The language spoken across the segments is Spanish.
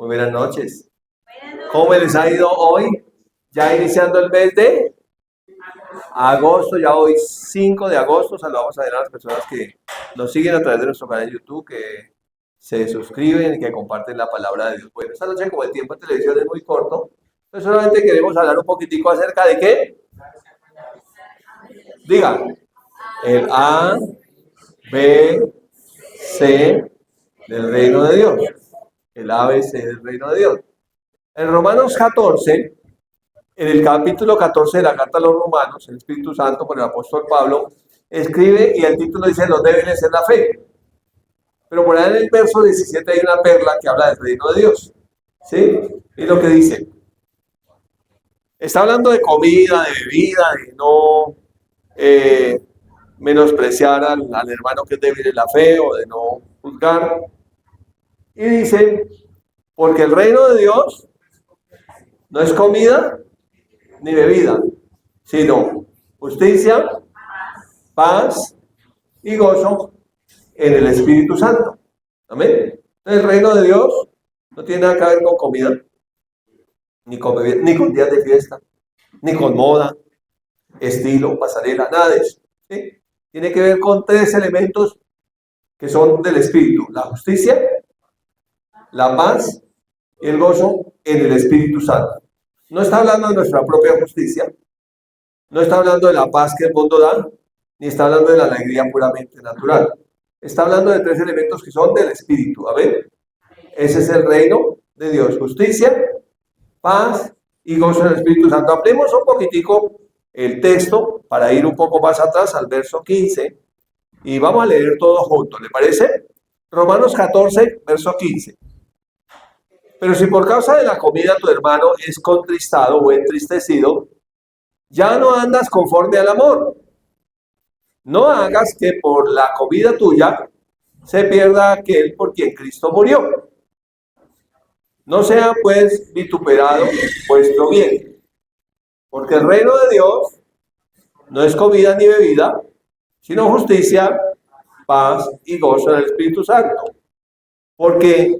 Muy buenas noches. ¿Cómo les ha ido hoy? Ya iniciando el mes de agosto, ya hoy 5 de agosto. Saludamos a las personas que nos siguen a través de nuestro canal de YouTube, que se suscriben y que comparten la palabra de Dios. Bueno, esta noche, como el tiempo en televisión es muy corto, pues solamente queremos hablar un poquitico acerca de qué. Diga, el A, B, C del reino de Dios. El ABC del reino de Dios. En Romanos 14, en el capítulo 14 de la carta a los Romanos, el Espíritu Santo por el apóstol Pablo escribe y el título dice los débiles en la fe. Pero por ahí en el verso 17 hay una perla que habla del reino de Dios. ¿Sí? Y lo que dice, está hablando de comida, de bebida, de no menospreciar al hermano que es débil en la fe o de no juzgar. Y dice, porque el reino de Dios no es comida ni bebida, sino justicia, paz y gozo en el Espíritu Santo. Amén. El reino de Dios no tiene nada que ver con comida, ni con bebida, ni con días de fiesta, ni con moda, estilo, pasarela, nada de eso. ¿Sí? Tiene que ver con tres elementos que son del Espíritu: la justicia, la paz y el gozo en el Espíritu Santo. No está hablando de nuestra propia justicia, no está hablando de la paz que el mundo da, ni está hablando de la alegría puramente natural. Está hablando de tres elementos que son del Espíritu. Amén. Ese es el reino de Dios: justicia, paz y gozo en el Espíritu Santo. Hablemos un poquitico el texto para ir un poco más atrás al verso 15 y vamos a leer todo juntos. ¿Le parece? Romanos 14, verso 15. Pero si por causa de la comida tu hermano es contristado o entristecido, ya no andas conforme al amor. No hagas que por la comida tuya se pierda aquel por quien Cristo murió. No sea pues vituperado vuestro bien, porque el reino de Dios no es comida ni bebida, sino justicia, paz y gozo en el Espíritu Santo. Porque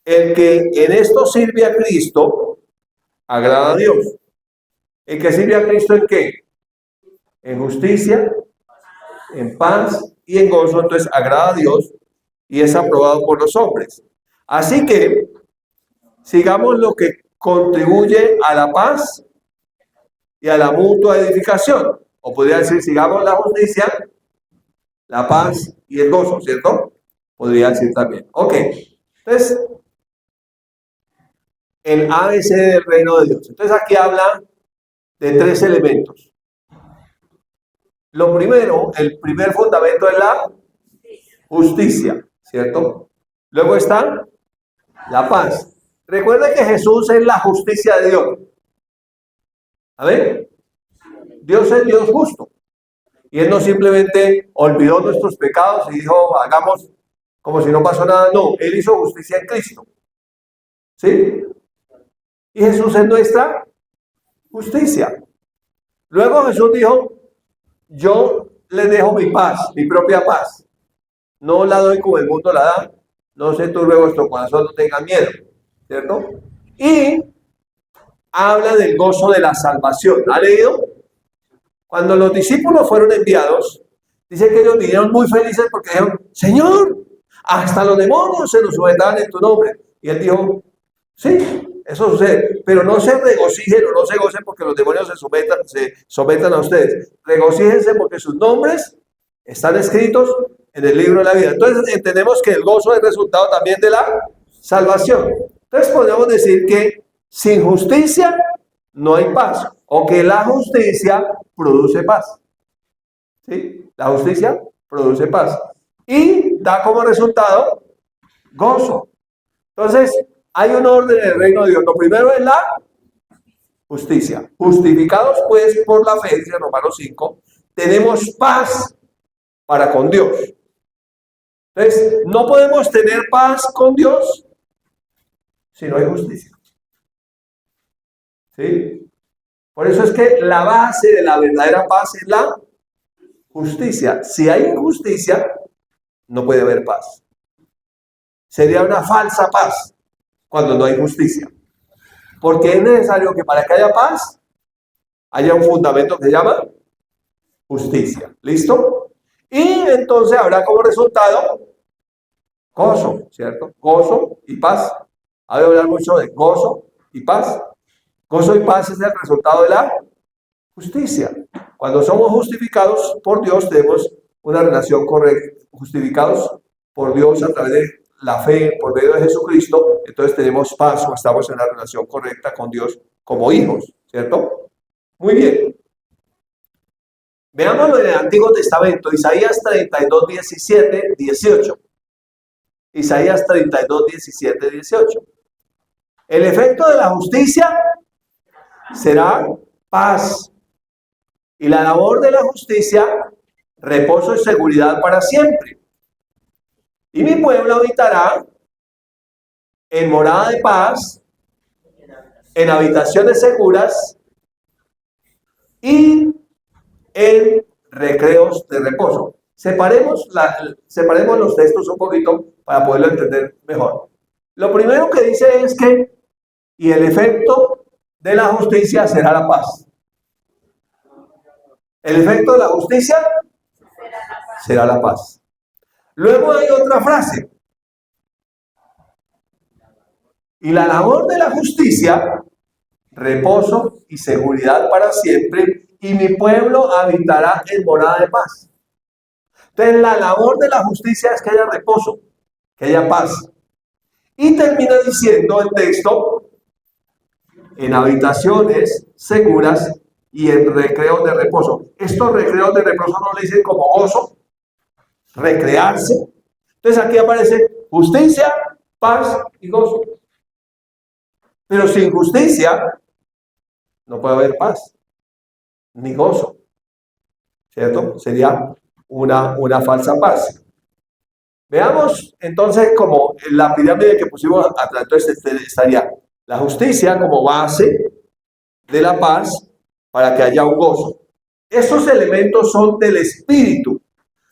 el que en esto sirve a Cristo, agrada a Dios. ¿El que sirve a Cristo en qué? En justicia, en paz y en gozo, entonces agrada a Dios y es aprobado por los hombres. Así que sigamos lo que contribuye a la paz y a la mutua edificación. O podría decir, sigamos la justicia, la paz y el gozo, ¿cierto? Podría decir también. Ok, entonces, el ABC del reino de Dios. Entonces aquí habla de tres elementos. Lo primero, el primer fundamento es la justicia, ¿cierto? Luego está la paz. Recuerda que Jesús es la justicia de Dios. ¿Amén? Dios es Dios justo. Y Él no simplemente olvidó nuestros pecados y dijo, hagamos como si no pasó nada. No, Él hizo justicia en Cristo. ¿Sí? Y Jesús es nuestra justicia. Luego Jesús dijo, yo les dejo mi paz, mi propia paz. No la doy como el mundo la da. No se turbe vuestro corazón, no tengan miedo. ¿Cierto? Y habla del gozo de la salvación. ¿Ha leído? Cuando los discípulos fueron enviados, dice que ellos vinieron muy felices porque dijeron, Señor, hasta los demonios se nos sujetaban en tu nombre. Y él dijo, sí, eso sucede, pero no se regocijen o no se gocen porque los demonios se sometan a ustedes. Regocíjense porque sus nombres están escritos en el libro de la vida. Entonces entendemos que el gozo es resultado también de la salvación. Entonces podemos decir que sin justicia no hay paz, o que la justicia produce paz. ¿Sí? La justicia produce paz y da como resultado gozo. Entonces, hay un orden en el reino de Dios. Lo primero es la justicia. Justificados pues por la fe, dice Romanos 5, tenemos paz para con Dios. Entonces, no podemos tener paz con Dios si no hay justicia. ¿Sí? Por eso es que la base de la verdadera paz es la justicia. Si hay injusticia, no puede haber paz. Sería una falsa paz. cuando no hay justicia. Porque es necesario que para que haya paz, haya un fundamento que se llama justicia. ¿Listo? Y entonces habrá como resultado gozo, ¿cierto? Gozo y paz. Ha de hablar mucho de gozo y paz. Gozo y paz es el resultado de la justicia. Cuando somos justificados por Dios, tenemos una relación correcta. Justificados por Dios a través de la fe, por medio de Jesucristo, entonces tenemos paz o estamos en una relación correcta con Dios como hijos, ¿cierto? Muy bien. Veámoslo en el Antiguo Testamento, Isaías 32, 17, 18. Isaías 32, 17, 18. El efecto de la justicia será paz, y la labor de la justicia, reposo y seguridad para siempre. Y mi pueblo habitará en morada de paz, en habitaciones seguras y en recreos de reposo. Separemos los textos un poquito para poderlo entender mejor. Lo primero que dice es que, y el efecto de la justicia será la paz. El efecto de la justicia será la paz. Luego hay otra frase. Y la labor de la justicia, reposo y seguridad para siempre, y mi pueblo habitará en morada de paz. Entonces la labor de la justicia es que haya reposo, que haya paz. Y termina diciendo el texto, en habitaciones seguras y en recreos de reposo. Estos recreos de reposo no le dicen como gozo, recrearse. Entonces aquí aparece justicia, paz y gozo. Pero sin justicia no puede haber paz ni gozo, ¿cierto? Sería una falsa paz. Veamos entonces como la pirámide que pusimos atrás, entonces estaría la justicia como base de la paz para que haya un gozo. Esos elementos son del espíritu.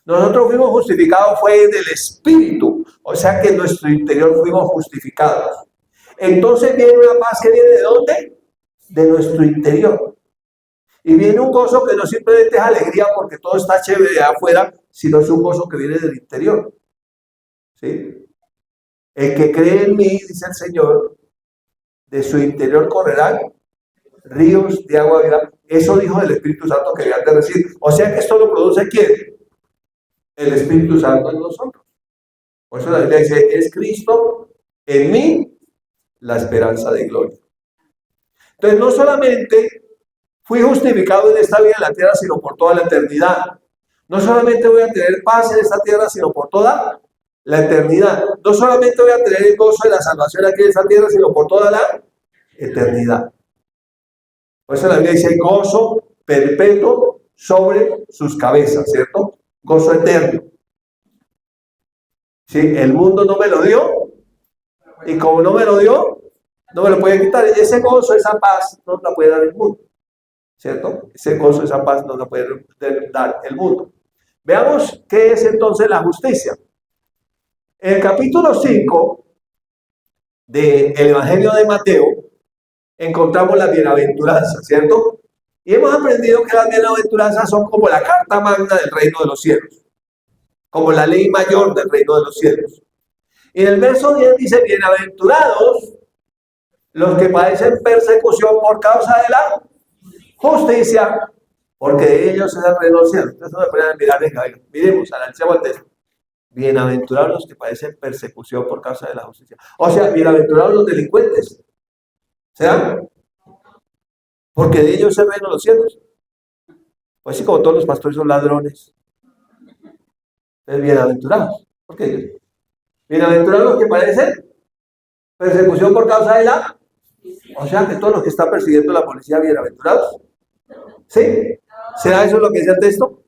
Nosotros fuimos justificados fue del espíritu, o sea que en nuestro interior fuimos justificados. Entonces viene una paz que viene ¿de dónde? De nuestro interior. Y viene un gozo que no simplemente es alegría porque todo está chévere de afuera, sino es un gozo que viene del interior. ¿Sí? El que cree en mí, dice el Señor, de su interior correrán ríos de agua viva. Eso dijo el Espíritu Santo que había de recibir. O sea que esto lo produce ¿quién? El Espíritu Santo en nosotros. Por eso la Biblia dice, es Cristo en mí la esperanza de gloria. Entonces no solamente fui justificado en esta vida en la tierra, sino por toda la eternidad. No solamente voy a tener paz en esta tierra, sino por toda la eternidad. No solamente voy a tener el gozo de la salvación aquí en esta tierra, sino por toda la eternidad. Por eso la Biblia dice gozo perpetuo sobre sus cabezas, ¿cierto? Gozo eterno. ¿Sí? El mundo no me lo dio, y como no me lo dio, no me lo puede quitar. Ese gozo, esa paz, no la puede dar el mundo, ¿cierto? Ese gozo, esa paz no la puede dar el mundo. Veamos qué es entonces la justicia. En el capítulo 5 del Evangelio de Mateo encontramos las bienaventuranzas, ¿cierto? Y hemos aprendido que las bienaventuranzas son como la carta magna del reino de los cielos, como la ley mayor del reino de los cielos. Y en el verso 10 dice, bienaventurados los que padecen persecución por causa de la justicia, porque de ellos es el reino de los cielos. Entonces no me pueden mirar, miremos, analicemos el texto. Bienaventurados los que padecen persecución por causa de la justicia. O sea, bienaventurados los delincuentes. ¿Será? Porque de ellos es el reino de los cielos. Pues sí, como todos los pastores son ladrones. Entonces, bienaventurados. ¿Por qué? Bienaventurados los que padecen persecución por causa de la... O sea, que todos los que están persiguiendo la policía, bienaventurados. ¿Sí? ¿Será eso lo que dice el texto?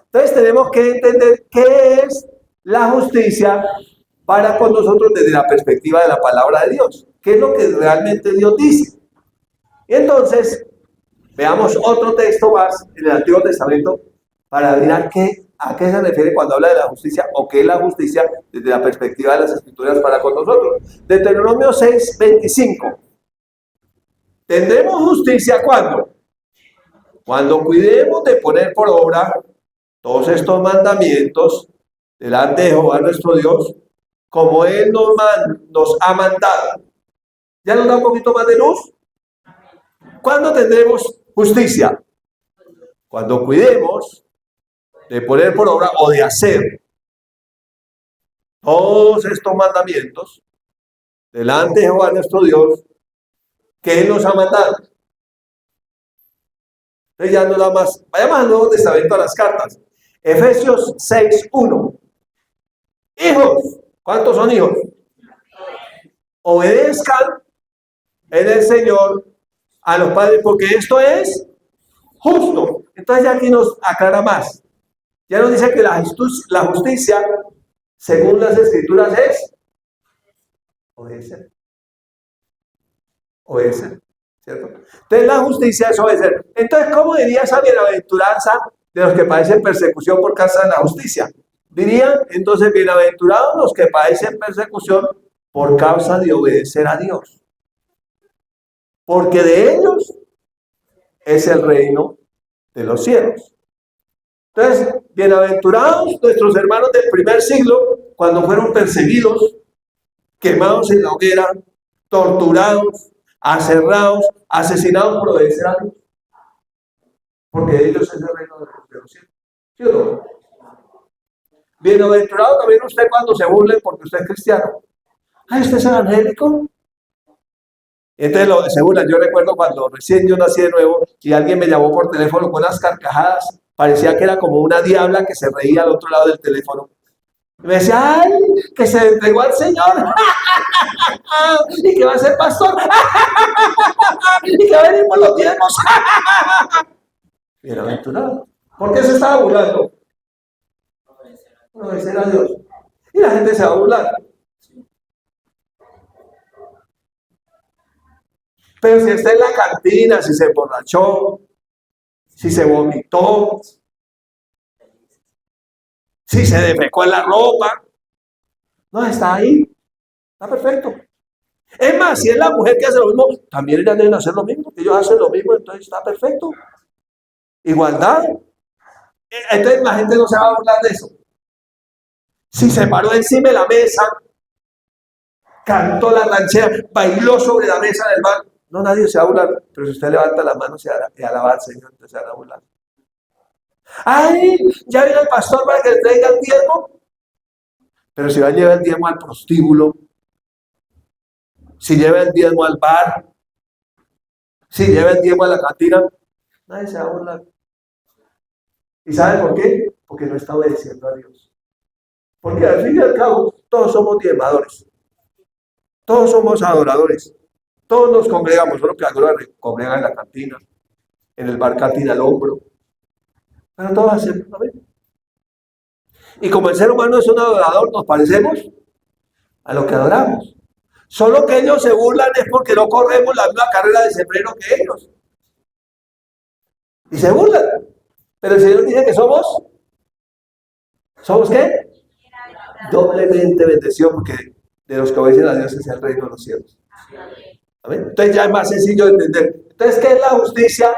Entonces tenemos que entender qué es la justicia para con nosotros desde la perspectiva de la palabra de Dios. ¿Qué es lo que realmente Dios dice? Y entonces, veamos otro texto más en el Antiguo Testamento para mirar qué a qué se refiere cuando habla de la justicia o qué es la justicia desde la perspectiva de las Escrituras para con nosotros. Deuteronomio 6:25. ¿Tendremos justicia cuándo? Cuando cuidemos de poner por obra todos estos mandamientos delante de Jehová nuestro Dios, como Él nos ha mandado. ¿Ya nos da un poquito más de luz? ¿Cuándo tendremos justicia? Cuando cuidemos de poner por obra o de hacer todos estos mandamientos delante de Jehová nuestro Dios, que Él nos ha mandado. Entonces ya no da más. Vayamos al Nuevo Testamento, a las cartas. Efesios 6:1. Hijos, ¿cuántos son hijos? Obedezcan en el Señor a los padres, porque esto es justo. Entonces ya aquí nos aclara más. Ya nos dice que la justicia, según las Escrituras, es obedecer. Obedecer, ¿cierto? Entonces la justicia es obedecer. Entonces, ¿cómo diría esa bienaventuranza de los que padecen persecución por causa de la justicia? Dirían, entonces, bienaventurados los que padecen persecución por causa de obedecer a Dios. Porque de ellos es el reino de los cielos. Entonces, bienaventurados nuestros hermanos del primer siglo, cuando fueron perseguidos, quemados en la hoguera, torturados, aserrados, asesinados por obedecer a Dios. Porque de ellos es el reino de los cielos. ¿Sí o no? Bienaventurado también usted cuando se burlen porque usted es cristiano. Ay, ¿usted es evangélico? Entonces se burlan. Yo recuerdo cuando recién yo nací de nuevo y alguien me llamó por teléfono con unas carcajadas. Parecía que era como una diabla que se reía al otro lado del teléfono. Y me decía, ay, que se entregó al Señor. Y que va a ser pastor. Y que va a venir por los diezmos. Bienaventurado. ¿Por qué se estaba burlando? Obedecer a Dios. Y la gente se va a burlar. Pero si está en la cantina, si se emborrachó, si se vomitó, si se defecó en la ropa, no, está ahí, está perfecto. Es más, si es la mujer que hace lo mismo, también ellas deben hacer lo mismo, porque ellos hacen lo mismo, entonces está perfecto. Igualdad. Entonces la gente no se va a burlar de eso. Si se paró encima de la mesa, cantó la ranchera, bailó sobre la mesa del bar, no, nadie se va a burlar. Pero si usted levanta las manos y alaba al Señor, entonces se van a burlar. Ay, ya viene el pastor para que le traiga el diezmo. Pero si va a llevar el diezmo al prostíbulo, si lleva el diezmo al bar, si lleva el diezmo a la cantina, nadie se va a burlar. ¿Y sabe por qué? Porque no está obedeciendo a Dios. Porque al fin y al cabo, todos somos diezmadores. Todos somos adoradores. Todos nos congregamos, solo que algunos congregan en la cantina, en el bar cantina al hombro. Pero todos hacemos lo mismo. Y como el ser humano es un adorador, nos parecemos a lo que adoramos. Solo que ellos se burlan es porque no corremos la misma carrera de sembrero que ellos. Y se burlan. Pero el Señor dice que somos ¿qué? Doblemente bendecidos, porque de los que obedecen a Dios es el reino de los cielos. ¿Amén? Entonces ya es más sencillo de entender. Entonces, ¿qué es la justicia?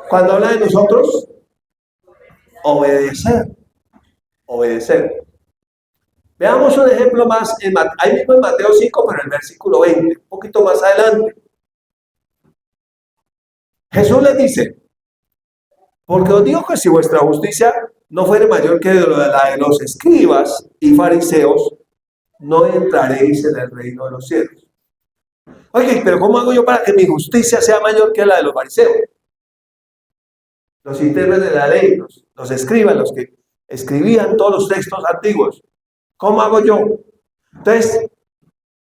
Cuando habla de nosotros, obedecer. Obedecer. Veamos un ejemplo más, ahí mismo en Mateo 5, pero en el versículo 20, un poquito más adelante. Jesús les dice, porque os digo que si vuestra justicia no fuere mayor que la de los escribas y fariseos, no entraréis en el reino de los cielos. Oye, pero ¿cómo hago yo para que mi justicia sea mayor que la de los fariseos? Los intérpretes de la ley, los escribas, los que escribían todos los textos antiguos. ¿Cómo hago yo? Entonces,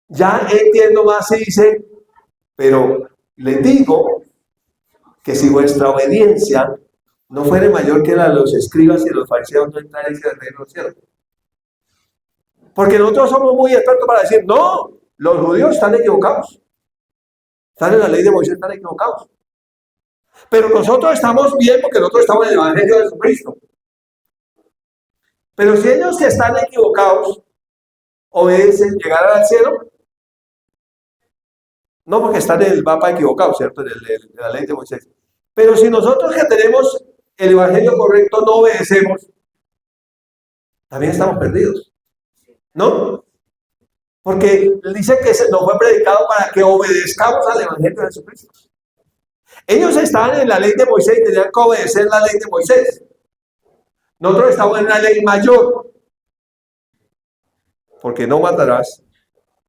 ya entiendo más y dice, pero les digo que si vuestra obediencia no fuere mayor que la de los escribas y los fariseos, no entraréis en el reino de los cielos. Porque nosotros somos muy expertos para decir, no, los judíos están equivocados. Están en la ley de Moisés, están equivocados. Pero nosotros estamos bien porque nosotros estamos en el Evangelio de Jesucristo. Pero si ellos que están equivocados obedecen, llegarán al cielo. No porque están en el mapa equivocado, ¿cierto? En la ley de Moisés. Pero si nosotros que tenemos el evangelio correcto no obedecemos, también estamos perdidos, ¿no? Porque dice que nos fue predicado para que obedezcamos al evangelio de Jesucristo. Ellos estaban en la ley de Moisés y tenían que obedecer la ley de Moisés. Nosotros estamos en una ley mayor. Porque no matarás,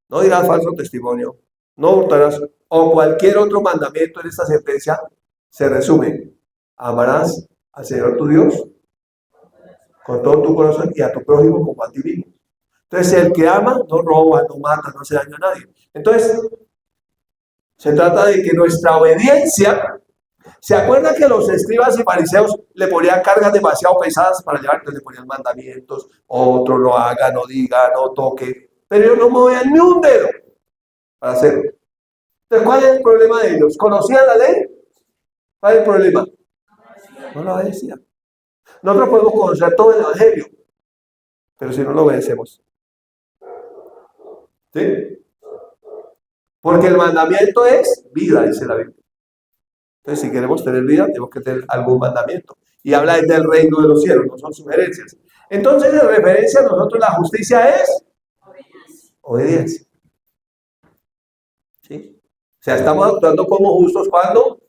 no dirás falso testimonio, no hurtarás, o cualquier otro mandamiento en esta sentencia se resume: amarás al Señor tu Dios con todo tu corazón y a tu prójimo como a ti mismo. Entonces, el que ama no roba, no mata, no hace daño a nadie. Entonces, se trata de que nuestra obediencia. ¿Se acuerdan que los escribas y fariseos le ponían cargas demasiado pesadas para llevar? Entonces le ponían mandamientos, otro no haga, no diga, no toque, pero ellos no movían ni un dedo para hacerlo. Entonces, ¿cuál es el problema de ellos? ¿Conocían la ley? ¿Cuál es el problema? No la obedecían. Nosotros podemos conocer todo el evangelio, pero si no lo obedecemos, ¿sí? Porque el mandamiento es vida, dice la Biblia. Entonces, si queremos tener vida, tenemos que tener algún mandamiento. Y habla del reino de los cielos, no son sugerencias. Entonces, en referencia a nosotros, la justicia es obediencia. ¿Sí? O sea, estamos actuando como justos cuando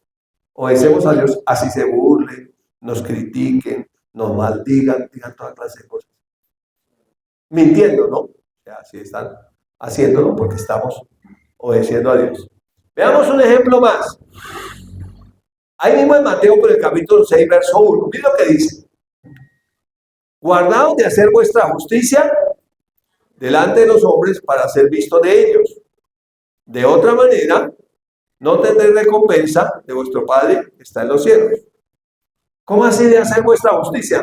obedecemos a Dios, así se burlen, nos critiquen, nos maldigan, digan toda clase de cosas. Mintiendo, ¿no? O sea, así están haciéndolo porque estamos obedeciendo a Dios. Veamos un ejemplo más. Ahí mismo en Mateo, por el capítulo 6, verso 1. Mira lo que dice: guardaos de hacer vuestra justicia delante de los hombres para ser visto de ellos. De otra manera, no tendréis recompensa de vuestro Padre que está en los cielos. ¿Cómo así de hacer vuestra justicia?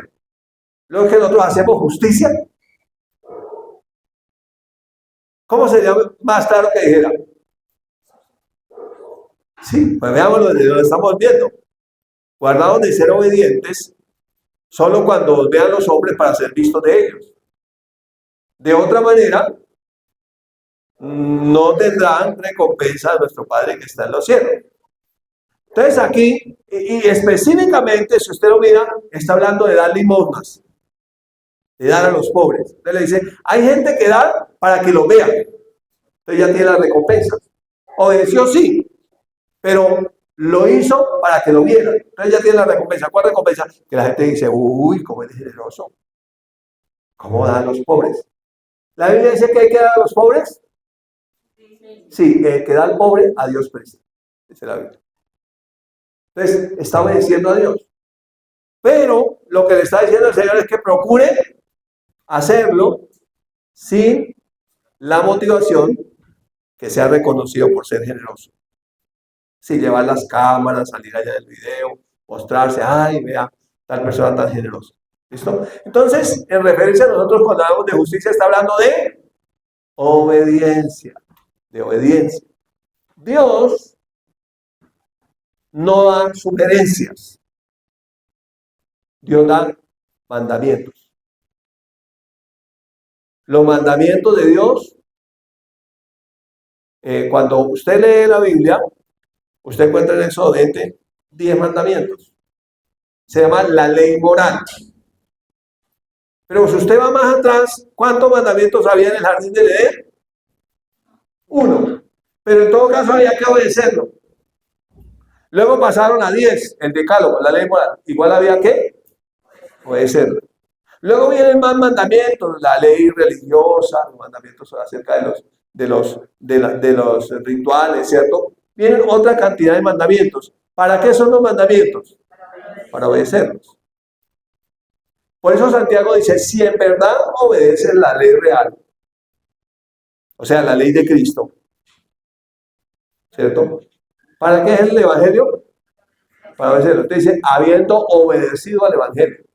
Lo que nosotros hacemos justicia. ¿Cómo sería más claro que dijera? Sí, pues veámoslo desde donde estamos viendo. Guardaos de ser obedientes solo cuando os vean los hombres para ser vistos de ellos. De otra manera, no tendrán recompensa de nuestro Padre que está en los cielos. Entonces aquí, y específicamente, si usted lo mira, está hablando de dar limosnas, de dar a los pobres. Entonces le dice, hay gente que da para que lo vean. Entonces ya tiene la recompensa. Obedeció, sí, pero lo hizo para que lo vieran. Entonces ya tiene la recompensa. ¿Cuál recompensa? Que la gente dice, uy, cómo es generoso. ¿Cómo da a los pobres? ¿La Biblia dice que hay que dar a los pobres? Sí, que da al pobre, a Dios presta. Dice la Biblia. Entonces, está obedeciendo a Dios. Pero lo que le está diciendo el Señor es que procure hacerlo sin la motivación que sea reconocido por ser generoso. Si llevar las cámaras, salir allá del video, mostrarse, ay, vea, tal persona tan generosa. ¿Listo? Entonces, en referencia a nosotros cuando hablamos de justicia, está hablando de obediencia. De obediencia. Dios no da sugerencias. Dios da mandamientos. Los mandamientos de Dios, cuando usted lee la Biblia, usted encuentra en Éxodo 20 10 mandamientos. Se llama la ley moral. Pero si usted va más atrás, ¿cuántos mandamientos había en el jardín del Edén? 1. Pero en todo caso había que obedecerlo. Luego pasaron a 10, el decálogo, la ley moral. Igual había que obedecerlo. Luego vienen más mandamientos, la ley religiosa, los mandamientos acerca de los rituales, ¿cierto? Vienen otra cantidad de mandamientos. ¿Para qué son los mandamientos? Para obedecerlos. Por eso Santiago dice, si en verdad obedeces la ley real, o sea, la ley de Cristo, ¿cierto? ¿Para qué es el Evangelio? Para obedecerlo. Usted dice, habiendo obedecido al Evangelio.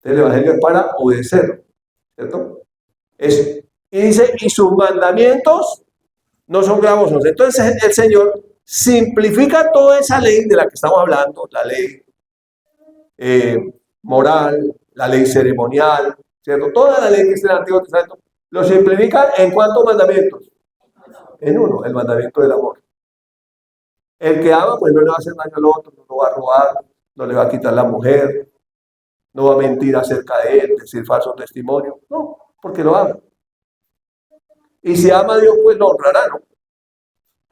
El Evangelio es para obedecerlo, ¿cierto? Eso. Y dice, y sus mandamientos no son gravosos. Entonces el Señor simplifica toda esa ley de la que estamos hablando, la ley moral, la ley ceremonial, ¿cierto? Toda la ley que está en el Antiguo Testamento lo simplifica en ¿cuántos mandamientos? En uno, el mandamiento del amor. El que ama, pues no le va a hacer daño al otro, no lo va a robar, no le va a quitar la mujer, no va a mentir acerca de él, decir falso testimonio, no, porque lo ama. Y si ama a Dios, pues lo honrará, ¿no?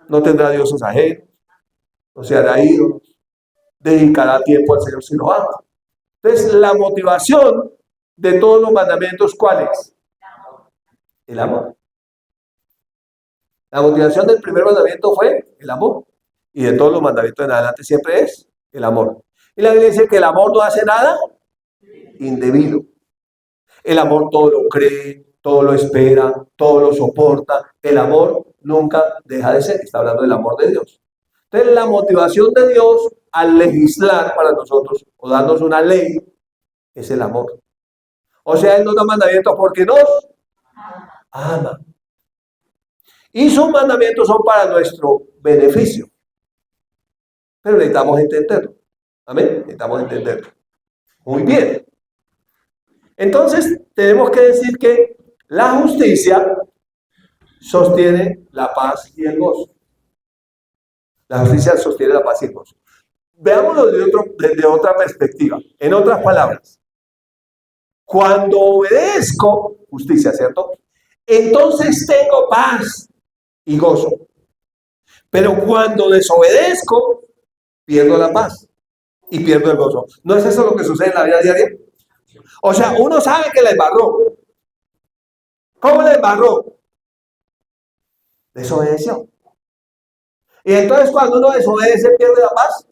No tendrá dioses ajenos, no se hará ídolos, dedicará tiempo al Señor si lo ama. Entonces, la motivación de todos los mandamientos, ¿cuál es? El amor. La motivación del primer mandamiento fue el amor. Y de todos los mandamientos en adelante siempre es el amor. Y la Biblia dice que el amor no hace nada indebido. El amor todo lo cree, todo lo espera, todo lo soporta. El amor nunca deja de ser. Está hablando del amor de Dios. Entonces, la motivación de Dios al legislar para nosotros o darnos una ley es el amor. O sea, Él nos da mandamientos porque nos ama. Y sus mandamientos son para nuestro beneficio. Pero necesitamos entenderlo. Amén. Necesitamos entenderlo. Muy bien. Entonces, tenemos que decir que la justicia sostiene la paz y el gozo. La justicia sostiene la paz y el gozo. Veámoslo desde otra perspectiva. En otras palabras, cuando obedezco, justicia, ¿cierto? Entonces tengo paz y gozo. Pero cuando desobedezco, pierdo la paz y pierdo el gozo. ¿No es eso lo que sucede en la vida diaria? O sea, uno sabe que la embarró. ¿Cómo la embarró? Desobedeció. Y entonces cuando uno desobedece, ¿pierde la paz?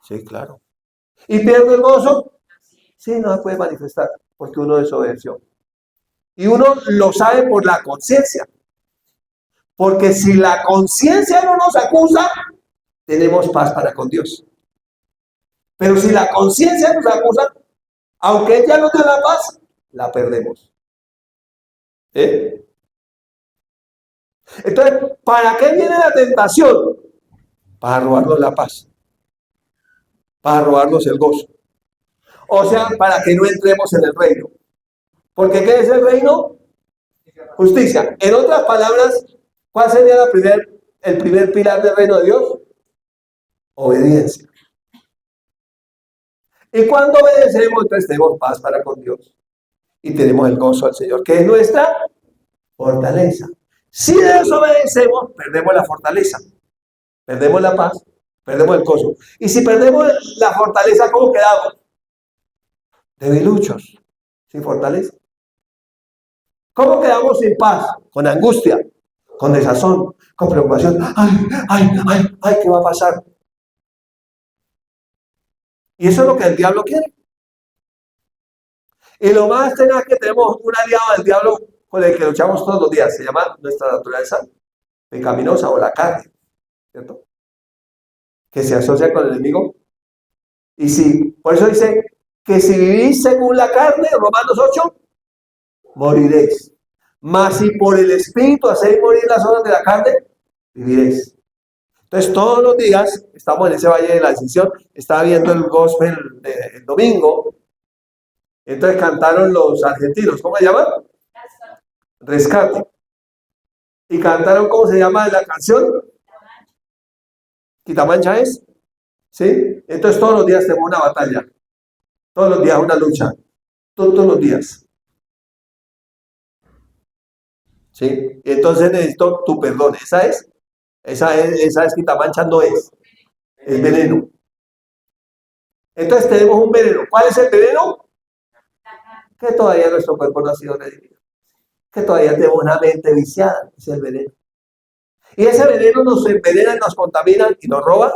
Sí, claro. ¿Y pierde el gozo? Sí, no se puede manifestar porque uno desobedeció. Y uno lo sabe por la conciencia. Porque si la conciencia no nos acusa, tenemos paz para con Dios. Pero si la conciencia nos acusa, aunque ella nos dé la paz, la perdemos. ¿Eh? Entonces, ¿para qué viene la tentación? Para robarnos la paz. Para robarnos el gozo. O sea, para que no entremos en el reino. Porque ¿qué es el reino? Justicia. En otras palabras, ¿cuál sería el primer pilar del reino de Dios? Obediencia. Y cuando obedecemos, entonces tenemos paz para con Dios. Y tenemos el gozo al Señor, que es nuestra fortaleza. Si desobedecemos, perdemos la fortaleza. Perdemos la paz, perdemos el gozo. Y si perdemos la fortaleza, ¿cómo quedamos? Debiluchos, sin fortaleza. ¿Cómo quedamos sin paz? Con angustia, con desazón, con preocupación. Ay, ¿qué va a pasar? Y eso es lo que el diablo quiere. Y lo más tenaz que tenemos un aliado del diablo con el que luchamos todos los días, se llama nuestra naturaleza pecaminosa o la carne, ¿cierto? Que se asocia con el enemigo. Y si, por eso dice que si vivís según la carne, Romanos 8, moriréis. Mas si por el Espíritu hacéis morir las obras de la carne, viviréis. Entonces todos los días estamos en ese valle de la decisión. Estaba viendo el gospel el domingo. Entonces cantaron los argentinos. ¿Cómo se llaman? Rescate. Y cantaron, ¿cómo se llama la canción? Quitamancha es. ¿Sí? Entonces todos los días tenemos una batalla. Todos los días una lucha. Todos los días. ¿Sí? Y entonces necesito tu perdón. Esa es Quitamancha, no es. Es veneno. Entonces tenemos un veneno. ¿Cuál es el veneno? Que todavía nuestro cuerpo no ha sido redimido. Que todavía tenemos una mente viciada. Es el veneno. Y ese veneno nos envenena, nos contamina y nos roba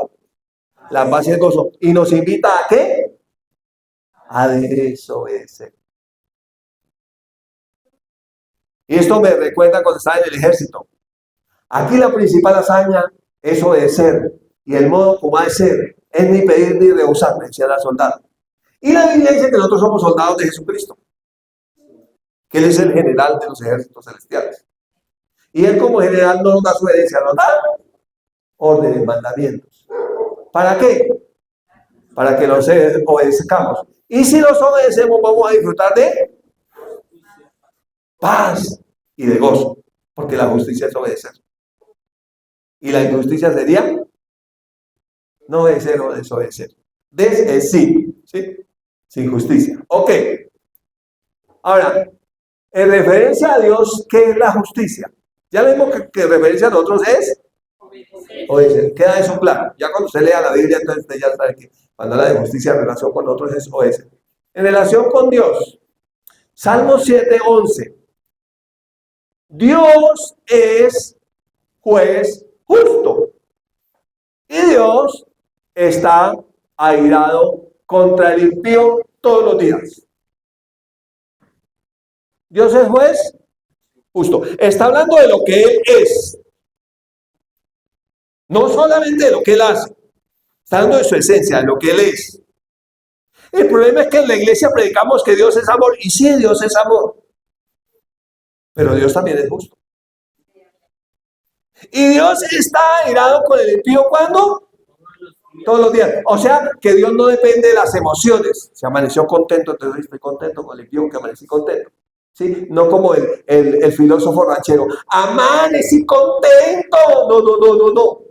la paz y el gozo. Y nos invita ¿a qué? A desobedecer. Y esto me recuerda cuando estaba en el ejército. Aquí la principal hazaña es obedecer. Y el modo como ha de ser es ni pedir ni rehusar, decía la soldada. Y la Biblia dice que nosotros somos soldados de Jesucristo. Que Él es el general de los ejércitos celestiales. Y Él como general no nos da su obediencia, nos da órdenes, mandamientos. ¿Para qué? Para que los obedezcamos. Y si los obedecemos, vamos a disfrutar de paz y de gozo, porque la justicia es obedecer. Y la injusticia sería no obedecer o desobedecer. Des es sí, ¿sí? Sin justicia. Ok. Ahora, en referencia a Dios, ¿qué es la justicia? Ya vemos que en referencia a nosotros es obedecer. Queda eso claro. Ya cuando usted lea la Biblia, entonces usted ya sabe que cuando habla de justicia en relación con nosotros es obedecer. En relación con Dios, Salmo 7:11. Dios es juez justo y Dios está airado contra el impío todos los días. Dios es juez justo. Está hablando de lo que Él es, no solamente de lo que Él hace. Está hablando de su esencia, de lo que Él es. El problema es que en la iglesia predicamos que Dios es amor, y sí, Dios es amor, pero Dios también es justo. Y Dios está airado con el impío ¿cuándo? Todos los días. O sea, que Dios no depende de las emociones. Se amaneció contento, entonces estoy contento con el impío que amanecí contento. ¿Sí? No como el filósofo ranchero. Amanecí contento. No.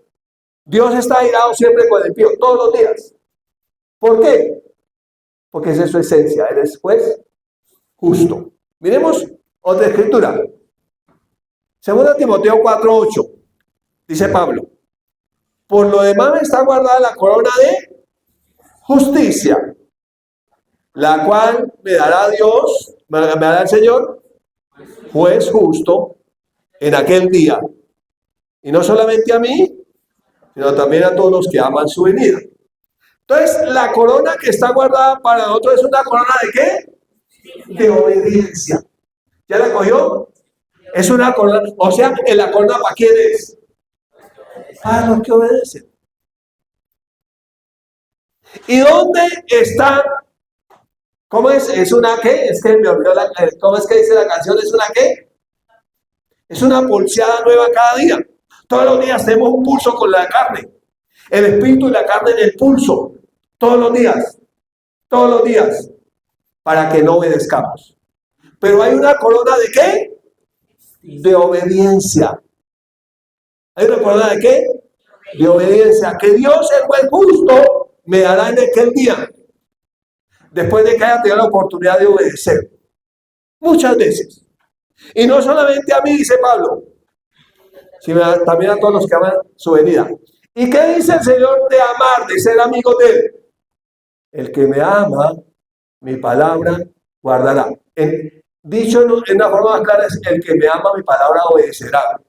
Dios está airado siempre con el impío, todos los días. ¿Por qué? Porque esa es su esencia. Él es juez justo. Miremos otra escritura. 2 Timoteo 4:8. Dice Pablo. Por lo demás está guardada la corona de justicia, la cual me dará Dios, me dará el Señor, juez justo, en aquel día. Y no solamente a mí, sino también a todos los que aman su venida. Entonces, la corona que está guardada para nosotros es una corona ¿de qué? De obediencia. ¿Ya la cogió? Es una corona, o sea, ¿en la corona para quién es? Para los que obedecen. ¿Y dónde está? ¿Cómo es? ¿Es una qué? Es que me olvidó ¿cómo es que dice la canción? ¿Es una qué? Es una pulseada nueva cada día. Todos los días tenemos un pulso con la carne. El espíritu y la carne en el pulso. Todos los días. Todos los días. Para que no obedezcamos. Pero hay una corona ¿de qué? De obediencia. ¿Hay una corona de qué? De obediencia. Que Dios, el juez justo, me dará en aquel día. Después de que haya tenido la oportunidad de obedecer. Muchas veces. Y no solamente a mí, dice Pablo, sino también a todos los que aman su venida. ¿Y qué dice el Señor de amar, de ser amigo de Él? El que me ama, mi palabra guardará. Dicho en una forma más clara, es el que me ama, mi palabra obedecerá.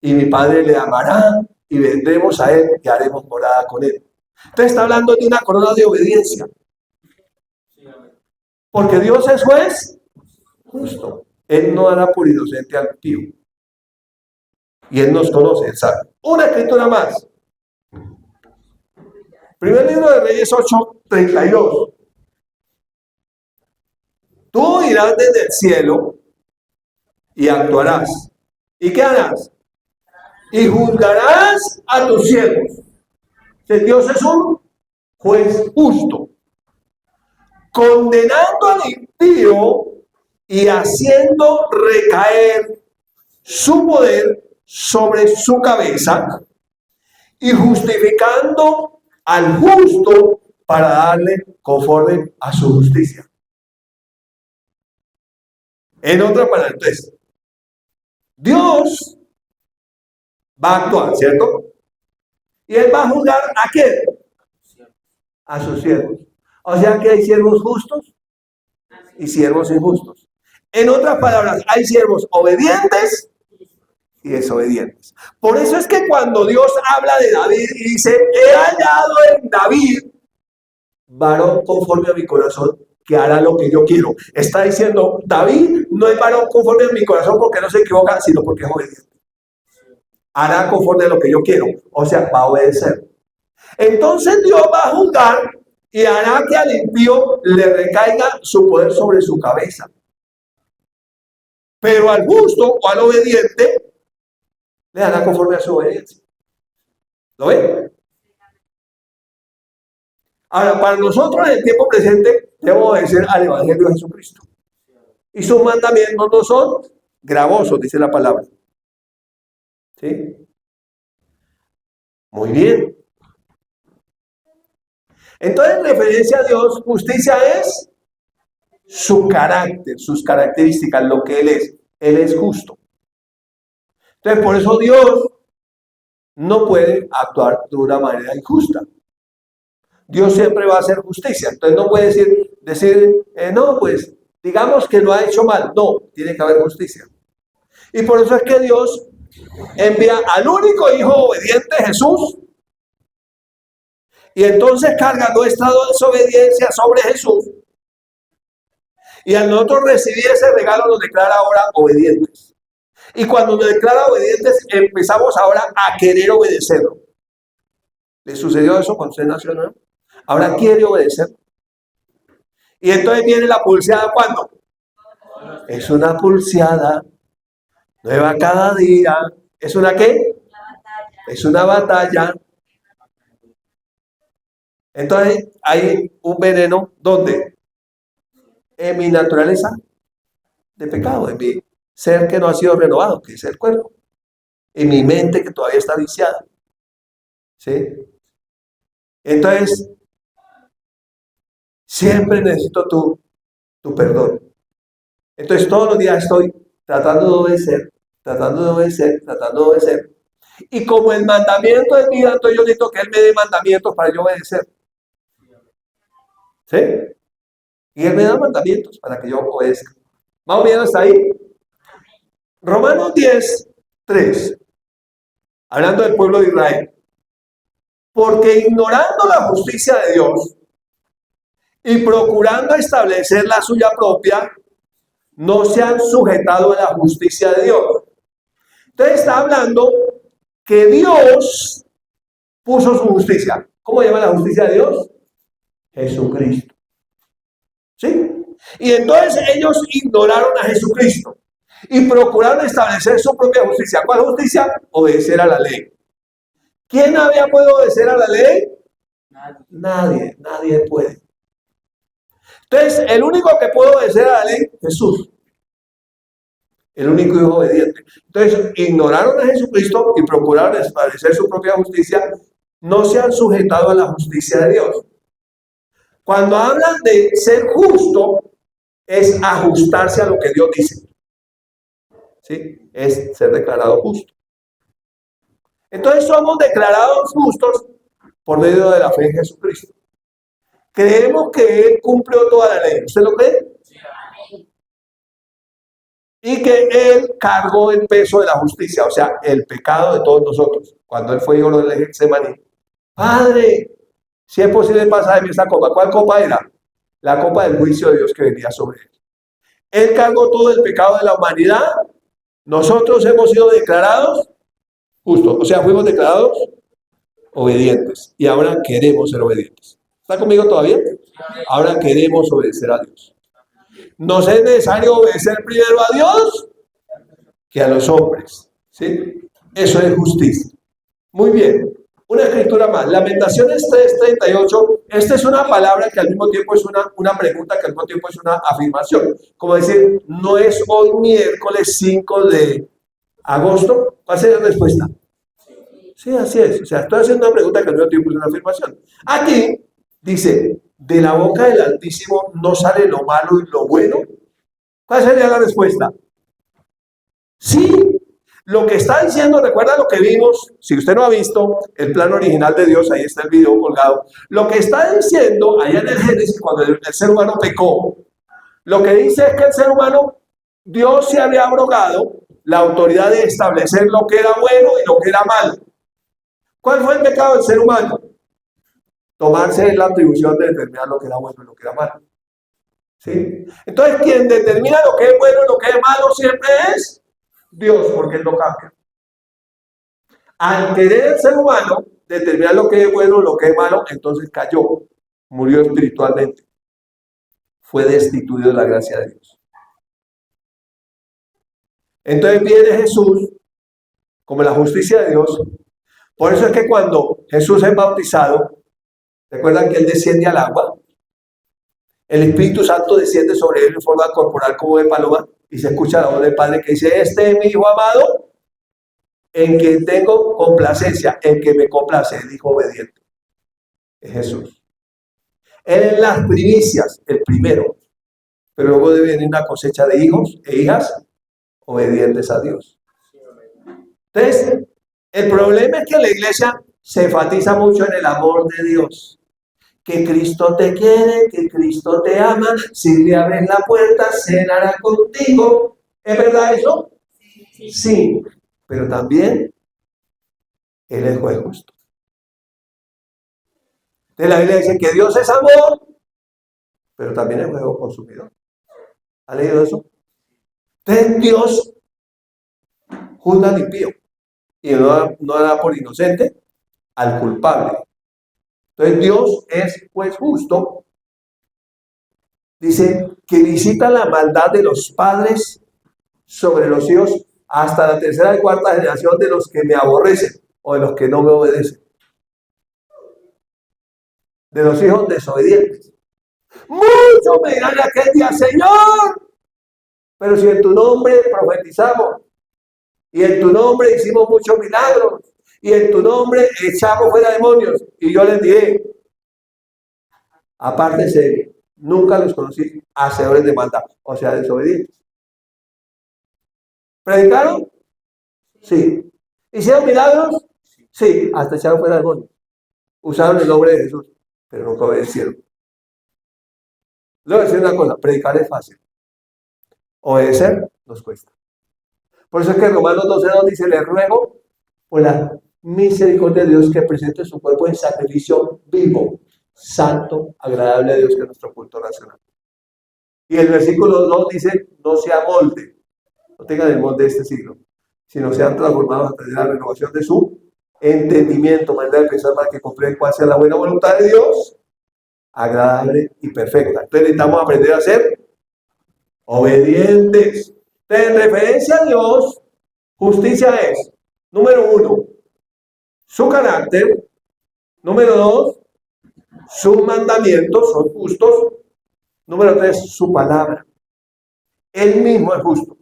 Y mi Padre le amará y vendremos a Él y haremos morada con Él. Entonces está hablando de una corona de obediencia. Porque Dios es juez justo. Él no hará por inocente al impío. Y Él nos conoce, Él sabe. Una escritura más. Primer libro de Reyes 8:32. Tú irás desde el cielo y actuarás. ¿Y qué harás? Y juzgarás a tus siervos. Dios es un juez justo. Condenando al impío y haciendo recaer su poder sobre su cabeza y justificando al justo para darle conforme a su justicia. En otras palabras, entonces, Dios va a actuar, ¿cierto? Y Él va a juzgar ¿a quién? A sus siervos. O sea que hay siervos justos y siervos injustos. En otras palabras, hay siervos obedientes y desobedientes. Por eso es que cuando Dios habla de David y dice, he hallado en David varón conforme a mi corazón, que hará lo que yo quiero. Está diciendo, David no es varón conforme a mi corazón porque no se equivoca, sino porque es obediente. Hará conforme a lo que yo quiero, o sea, va a obedecer. Entonces Dios va a juzgar y hará que al impío le recaiga su poder sobre su cabeza. Pero al justo o al obediente le hará conforme a su obediencia. ¿Lo ven? Ahora, para nosotros en el tiempo presente, debemos obedecer al Evangelio de Jesucristo. Y sus mandamientos no son gravosos, dice la palabra. ¿Sí? Muy bien. Entonces, en referencia a Dios, justicia es su carácter, sus características, lo que Él es. Él es justo. Entonces, por eso Dios no puede actuar de una manera injusta. Dios siempre va a hacer justicia. Entonces, no puede decir no, pues, digamos que lo ha hecho mal. No, tiene que haber justicia. Y por eso es que Dios envía al único hijo obediente, Jesús, y entonces carga nuestra desobediencia sobre Jesús. Y al nosotros recibir ese regalo nos declara ahora obedientes. Y cuando nos declara obedientes, empezamos ahora a querer obedecerlo. ¿Le sucedió eso cuando usted nació, no? Ahora quiere obedecer. Y entonces viene la pulseada, ¿cuándo? Es una pulseada nueva cada día. ¿Es una qué? Es una batalla. Entonces hay un veneno, ¿dónde? En mi naturaleza de pecado, en mi ser que no ha sido renovado, que es el cuerpo, en mi mente que todavía está viciada. ¿Sí? Entonces, siempre necesito tu perdón. Entonces, todos los días estoy tratando de obedecer, tratando de obedecer, tratando de obedecer. Y como el mandamiento es vida, entonces yo necesito que Él me dé mandamientos para yo obedecer. ¿Sí? Y Él me da mandamientos para que yo obedezca. Más o menos hasta ahí. Romanos 10:3. Hablando del pueblo de Israel. Porque ignorando la justicia de Dios y procurando establecer la suya propia, no se han sujetado a la justicia de Dios. Entonces está hablando que Dios puso su justicia. ¿Cómo llama la justicia de Dios? Jesucristo. ¿Sí? Y entonces ellos ignoraron a Jesucristo y procuraron establecer su propia justicia. ¿Cuál justicia? Obedecer a la ley. ¿Quién había podido obedecer a la ley? Nadie puede. Entonces, el único que puede obedecer a la ley, Jesús. El único hijo obediente. Entonces, ignoraron a Jesucristo y procuraron establecer su propia justicia. No se han sujetado a la justicia de Dios. Cuando hablan de ser justo, es ajustarse a lo que Dios dice. ¿Sí? Es ser declarado justo. Entonces somos declarados justos por medio de la fe en Jesucristo. Creemos que Él cumplió toda la ley. ¿Usted lo cree? Y que Él cargó el peso de la justicia, o sea, el pecado de todos nosotros. Cuando Él fue y oró en el Getsemaní, Padre, si es posible pasar de mí esta copa. ¿Cuál copa era? La copa del juicio de Dios que venía sobre Él. Él cargó todo el pecado de la humanidad. Nosotros hemos sido declarados justos, o sea, fuimos declarados obedientes. Y ahora queremos ser obedientes. ¿Está conmigo todavía? Ahora queremos obedecer a Dios. Nos es necesario obedecer primero a Dios que a los hombres. ¿Sí? Eso es justicia. Muy bien. Una escritura más. Lamentaciones 3:38. Esta es una palabra que al mismo tiempo es una pregunta, que al mismo tiempo es una afirmación. Como decir, no es hoy miércoles 5 de agosto. ¿Cuál sería la respuesta? Sí, así es. O sea, estoy haciendo una pregunta que al mismo tiempo es una afirmación. Aquí dice, de la boca del Altísimo no sale lo malo y lo bueno. ¿Cuál sería la respuesta? Sí. Lo que está diciendo, recuerda lo que vimos, si usted no ha visto el plan original de Dios, ahí está el video colgado. Lo que está diciendo allá en el Génesis, cuando el ser humano pecó, lo que dice es que el ser humano, Dios se había abrogado la autoridad de establecer lo que era bueno y lo que era malo. ¿Cuál fue el pecado del ser humano? Tomarse la atribución de determinar lo que era bueno y lo que era malo. ¿Sí? Entonces, quien determina lo que es bueno y lo que es malo siempre es Dios, porque Él no cambia. Al querer el ser humano determinar lo que es bueno y lo que es malo, entonces cayó, murió espiritualmente. Fue destituido de la gracia de Dios. Entonces viene Jesús como la justicia de Dios. Por eso es que cuando Jesús es bautizado, ¿Recuerdan que Él desciende al agua? El Espíritu Santo desciende sobre Él en forma corporal como de paloma y se escucha la voz del Padre que dice, este es mi Hijo amado, en que tengo complacencia, en que me complace, el Hijo obediente. Es Jesús. Él es las primicias, el primero, pero luego debe venir una cosecha de hijos e hijas obedientes a Dios. Entonces, el problema es que la iglesia se enfatiza mucho en el amor de Dios. Que Cristo te quiere, que Cristo te ama, si le abres la puerta, cenará contigo. ¿Es verdad eso? Sí, pero también Él es juez justo. Entonces la Biblia dice que Dios es amor, pero también es juego consumidor. ¿Ha leído eso? Entonces Dios juzga al impío y no hará por inocente al culpable. Entonces Dios es juez justo. Dice que visita la maldad de los padres sobre los hijos hasta la tercera y cuarta generación de los que me aborrecen o de los que no me obedecen. De los hijos desobedientes. Muchos me dirán aquel día, Señor, pero si en tu nombre profetizamos, y en tu nombre hicimos muchos milagros, y en tu nombre echamos fuera demonios, y yo les diré, apártense de mí, nunca los conocí, hacedores de maldad, o sea, desobedientes. ¿Predicaron? Sí. ¿Hicieron milagros? Sí, hasta echaron fuera demonios. Usaron el nombre de Jesús, pero nunca obedecieron. Le voy a decir una cosa, predicar es fácil. Obedecer nos cuesta. Por eso es que Romanos 12:2 dice, le ruego por la misericordia de Dios que presente su cuerpo en sacrificio vivo, santo, agradable a Dios, que es nuestro culto racional. Y el versículo 2 dice, no se amolde, no tengan el molde de este siglo, sino sean transformados a través de la renovación de su entendimiento, manera de pensar para que comprueben cuál sea la buena voluntad de Dios, agradable y perfecta. Entonces necesitamos aprender a ser obedientes. En referencia a Dios, justicia es, número 1, su carácter, número 2, sus mandamientos son justos, número 3, su palabra. Él mismo es justo.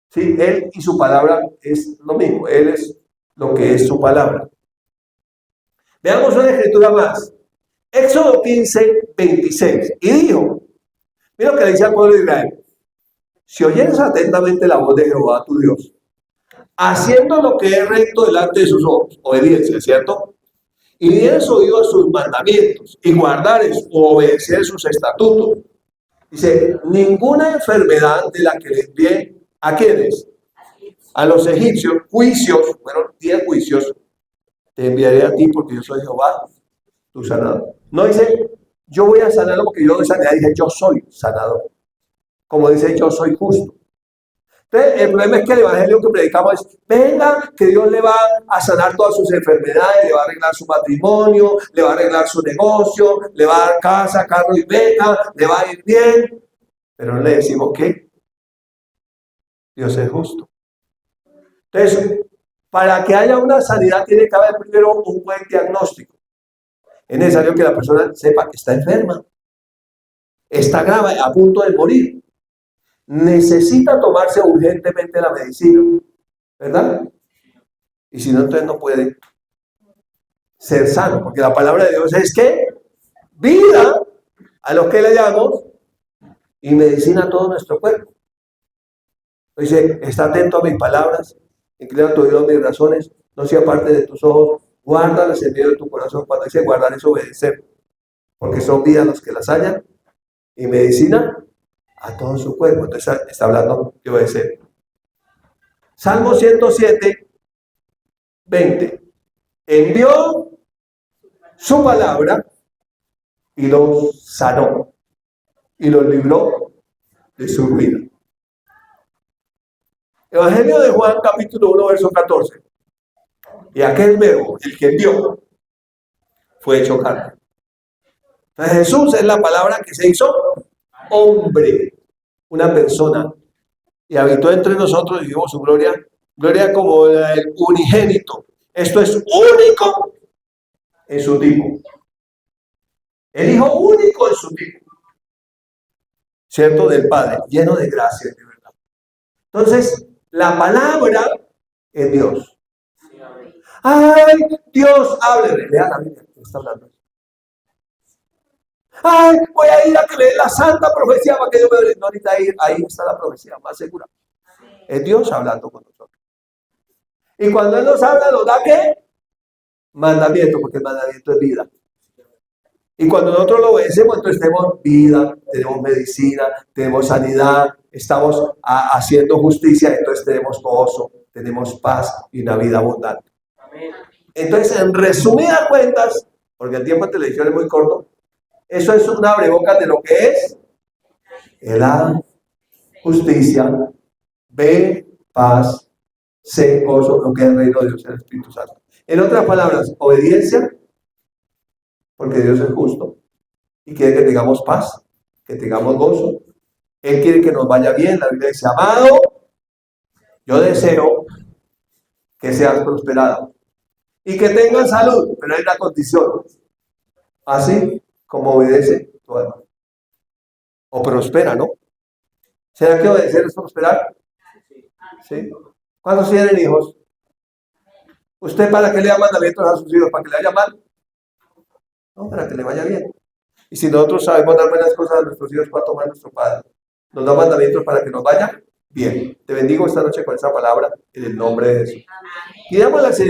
Sí, Él y su palabra es lo mismo, Él es lo que es su palabra. Veamos una escritura más. Éxodo 15:26. Y dijo, mira lo que le dice al pueblo de Israel. Si oyeres atentamente la voz de Jehová tu Dios, haciendo lo que es recto delante de sus ojos, obediencia, ¿cierto? Y dieres oído a sus mandamientos, y guardares o obedecer sus estatutos. Dice, ninguna enfermedad de la que le envié, ¿a quiénes? A los egipcios, juicios, bueno, 10 juicios, te enviaré a ti porque yo soy Jehová, tu sanador. No dice, yo voy a sanarlo porque yo doy sanidad, dice, yo soy sanador. Como dice, yo soy justo. Entonces, el problema es que el evangelio que predicamos es, venga, que Dios le va a sanar todas sus enfermedades, le va a arreglar su matrimonio, le va a arreglar su negocio, le va a dar casa, carro y beca, le va a ir bien. Pero no le decimos que Dios es justo. Entonces, para que haya una sanidad tiene que haber primero un buen diagnóstico. Es necesario que la persona sepa que está enferma, está grave, a punto de morir. Necesita tomarse urgentemente la medicina, ¿verdad? Y si no, entonces no puede ser sano, porque la palabra de Dios es que vida a los que le damos y medicina a todo nuestro cuerpo. Dice, está atento a mis palabras, inclina tu oído a mis razones, no sea parte de tus ojos, guárdalas en medio de tu corazón. Cuando dice guardar es obedecer, porque son vida los que las hallan y medicina a todo su cuerpo. Entonces está hablando de obedecer. Salmo 107:20. Envió su palabra y los sanó y los libró de su ruina. Evangelio de Juan, capítulo 1, verso 14. Y aquel verbo, el que envió, fue hecho carne. Entonces Jesús es la palabra que se hizo hombre, una persona, y habitó entre nosotros y vimos su gloria, gloria como el unigénito. Esto es único en su tipo. El Hijo único en su tipo. ¿Cierto? Del Padre, lleno de gracia y de verdad. Entonces, la palabra es Dios. Ay, Dios, hábleme. Lea la Biblia, ¿qué está hablando? Ay, voy a ir a que lea la santa profecía para que yo me... No necesita ir, ahí está la profecía, más segura. Es Dios hablando con nosotros. Y cuando Él nos habla, ¿nos da qué? Mandamiento, porque el mandamiento es vida. Y cuando nosotros lo obedecemos, entonces tenemos vida, tenemos medicina, tenemos sanidad, estamos haciendo justicia, entonces tenemos gozo, tenemos paz y una vida abundante. Entonces, en resumidas cuentas, porque el tiempo de televisión es muy corto, eso es un abrebocas de lo que es el A, justicia, B, paz, C, gozo, lo que es el reino de Dios, el Espíritu Santo. En otras palabras, obediencia, porque Dios es justo y quiere que tengamos paz, que tengamos gozo. Él quiere que nos vaya bien. La Biblia dice, amado, yo deseo que seas prosperado y que tengas salud, pero hay una condición, así como obedece tu alma. O prospera, ¿no? ¿Será que obedecer es prosperar? ¿Sí? ¿Cuántos tienen hijos? ¿Usted para qué le da mandamientos a sus hijos? ¿Para que le vaya mal? No, para que le vaya bien. Y si nosotros sabemos dar buenas cosas a nuestros hijos, para tomar nuestro Padre. Nos da mandamientos para que nos vaya bien. Te bendigo esta noche con esa palabra en el nombre de Jesús. Y damos al Señor.